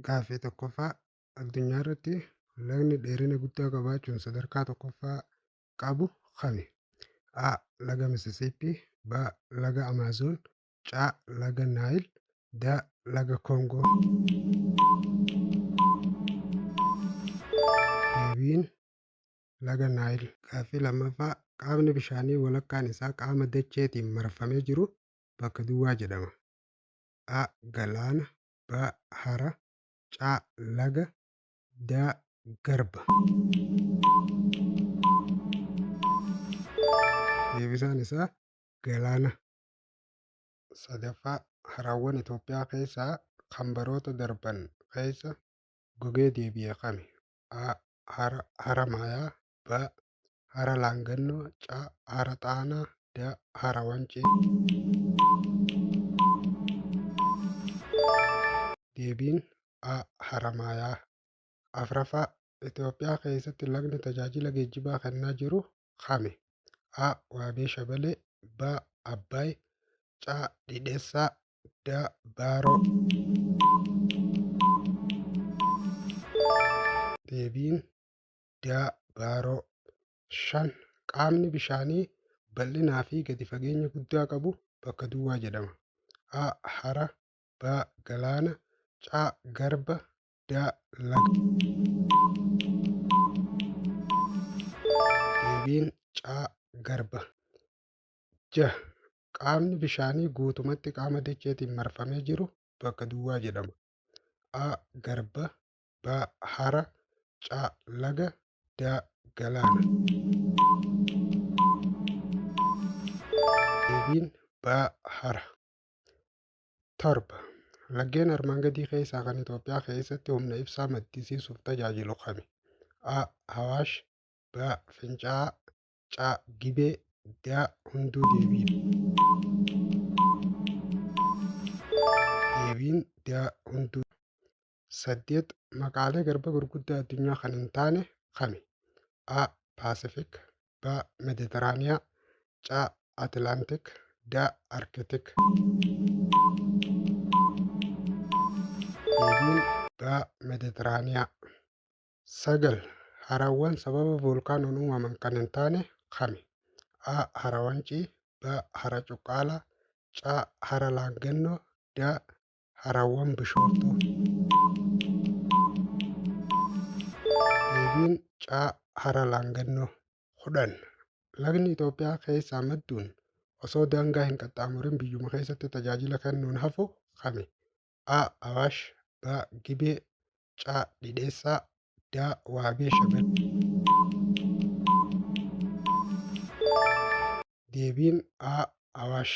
Gaaffii tokkoffaa addunyaa irratti lagni dheerina guddaa qabaachuun sadarkaa tokkoffaa qabu kami? A. Laga Misisiippii B. Laga Amaazoon C. Laga Naayil D. Laga Koongoo. Deebiin laga Naayil. Gaaffii lammaffaa qaamni bishaanii walakkaan isaa qaama dacheetiin marfamee jiru bakka duwwaa jedhama. A. Galaana B. Hara C. Laga D. Garba. Deebisaan isaa galaana. Sadaffaa harawwan Itoophiyaa keessaa kan baroota darban keessa gogee deebi'e kami? A. Hara Maayaa B. Hara Laangannoo C. Hara Xaanaa D. Hara Wancii. Deebiin A. Hara Maayaa. Afraffaa Itoophiyaa keessatti lagni tajaajila geejjibaa kennaa jiru kami? A. Waabii Shabalee B. Abbaay C. Dhidheessaa D. Baaroo. Deebiin D. Baaroo. 5. Qaamni bishaanii bal'inaa fi gadi fageenya guddaa qabu bakka duwwaa jedhama. A. Hara B. Galaana C. Garba D. Laga. Deebiin C. Garba. 6. Qaamni bishaanii guutumatti qaama dacheetiin marfamee jiru bakka duwwaa jedhama. A. Garba B. Hara C. Laga D. Galaana. Deebiin B. Hara. 7. Laggeen armaan gadii keessaa kan Itoophiyaa keessatti humna ibsaa maddisiisuuf tajaajilu kami? A. Awaash B. Fincaa'aa C. Gibee D. Hunduu Deebii. Deebiin D. Hunduu. 8. Maqaalee garba gurguddaa addunyaa kan hin taane kami? A. Paasifik B. Meditiraaniyaa C. Atilaantik D. Arkitik. Deebiin B. Meditiraaniyaa. 9. Harawwan sababa voolkaanoon uumaman kan hin taane kami? A. Hara Wancii B. Hara Cuqqaalaa C. Hara Laangannoo D. Harawwan Bishooftuu. Deebiin C. Hara Laangannoo. 10. Lagni Itoophiyaa keessaa madduun osoo daangaa hin qaxxaamurin biyyuma keessatti tajaajila kennuun hafu kami? A. Awaash B. Gibee C. Dhidheessaa D. Waabii Shabalee. Deebiin A. Awaash.